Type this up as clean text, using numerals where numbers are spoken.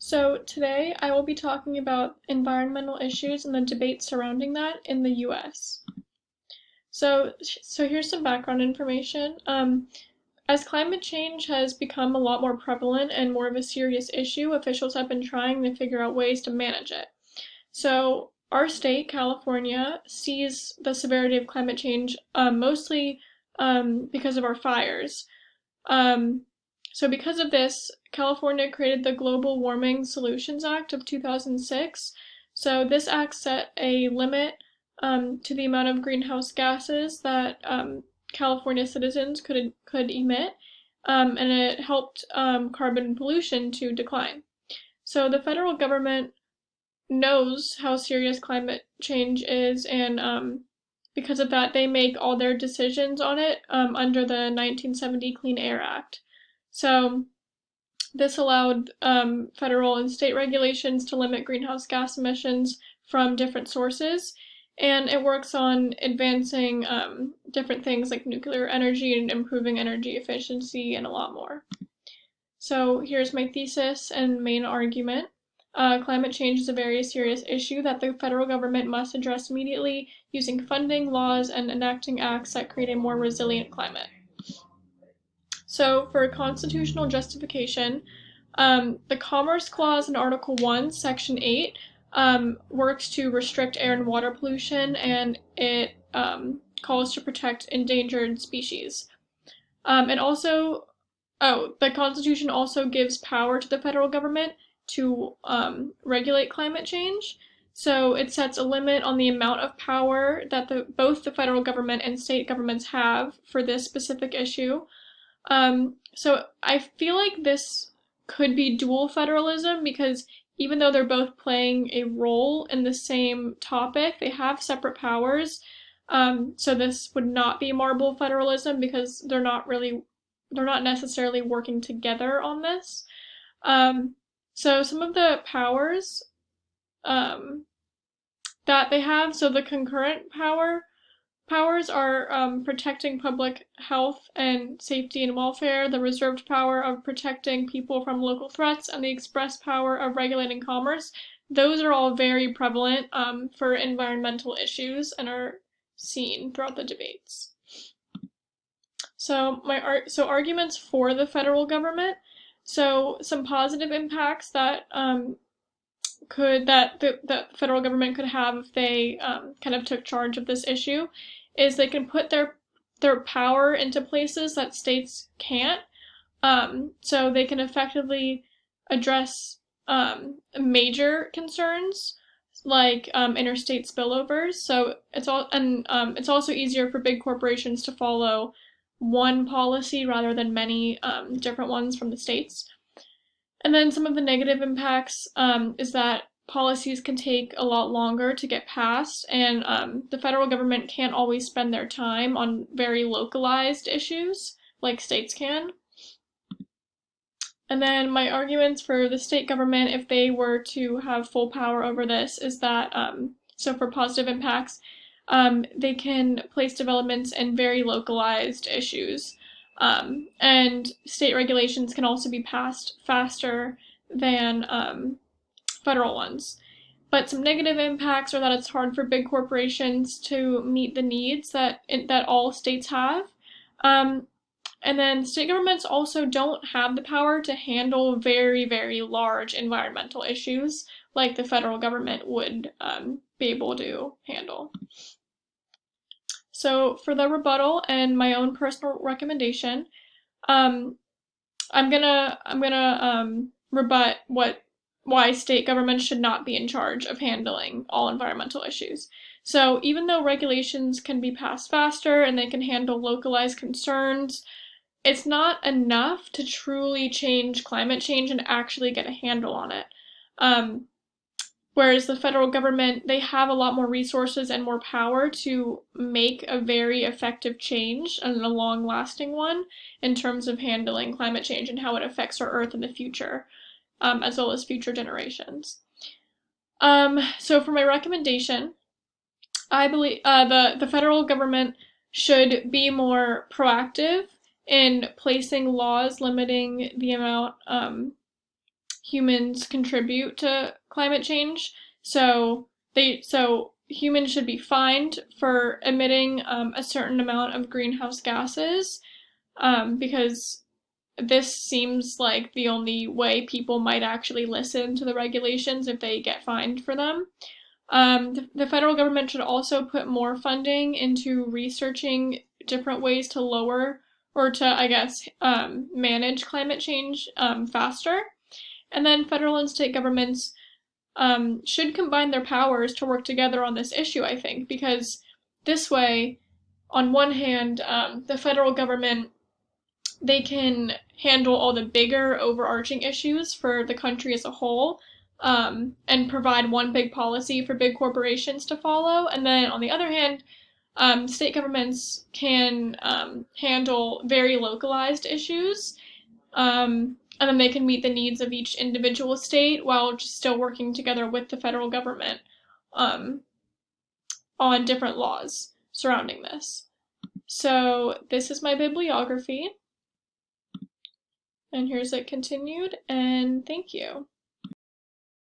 So today I will be talking about environmental issues and the debate surrounding that in the US. So here's some background information. As climate change has become a lot more prevalent and more of a serious issue, officials have been trying to figure out ways to manage it. So our state, California, sees the severity of climate change mostly because of our fires. Um, so because of this, California created the Global Warming Solutions Act of 2006. So this act set a limit to the amount of greenhouse gases that California citizens could emit, and it helped carbon pollution to decline. So the federal government knows how serious climate change is, and because of that, they make all their decisions on it under the 1970 Clean Air Act. So this allowed federal and state regulations to limit greenhouse gas emissions from different sources, and it works on advancing different things like nuclear energy and improving energy efficiency and a lot more. So here's my thesis and main argument. Climate change is a very serious issue that the federal government must address immediately using funding, laws, and enacting acts that create a more resilient climate. So for constitutional justification, the Commerce Clause in Article 1, Section 8 works to restrict air and water pollution, and it calls to protect endangered species. The Constitution also gives power to the federal government to regulate climate change. So it sets a limit on the amount of power that both the federal government and state governments have for this specific issue. So I feel like this could be dual federalism because even though they're both playing a role in the same topic, they have separate powers. So this would not be marble federalism because they're not necessarily working together on this. So some of the powers that they have, so the concurrent powers are protecting public health and safety and welfare, the reserved power of protecting people from local threats, and the express power of regulating commerce. Those are all very prevalent for environmental issues and are seen throughout the debates. So arguments for the federal government. So some positive impacts that the federal government could have if they kind of took charge of this issue is they can put their power into places that states can't. So they can effectively address major concerns like interstate spillovers. So it's also easier for big corporations to follow one policy rather than many different ones from the states. And then some of the negative impacts is that policies can take a lot longer to get passed, and the federal government can't always spend their time on very localized issues like states can. And then my arguments for the state government, if they were to have full power over this, is that, so for positive impacts, they can place developments in very localized issues. And state regulations can also be passed faster than federal ones. But some negative impacts are that it's hard for big corporations to meet the needs that all states have. And then state governments also don't have the power to handle very, very large environmental issues like the federal government would be able to handle. So for the rebuttal and my own personal recommendation, I'm gonna rebut why state governments should not be in charge of handling all environmental issues. So even though regulations can be passed faster and they can handle localized concerns, it's not enough to truly change climate change and actually get a handle on it. Whereas the federal government, they have a lot more resources and more power to make a very effective change and a long-lasting one in terms of handling climate change and how it affects our Earth in the future, as well as future generations. So for my recommendation, I believe the federal government should be more proactive in placing laws limiting the amount humans contribute to climate change. So humans should be fined for emitting a certain amount of greenhouse gases, because this seems like the only way people might actually listen to the regulations if they get fined for them. The federal government should also put more funding into researching different ways to lower or to, I guess, manage climate change faster. And then federal and state governments should combine their powers to work together on this issue, I think, because this way, on one hand, the federal government, they can handle all the bigger overarching issues for the country as a whole, and provide one big policy for big corporations to follow. And then on the other hand, state governments can handle very localized issues, and then they can meet the needs of each individual state while just still working together with the federal government on different laws surrounding this. So this is my bibliography. And here's it continued, and thank you.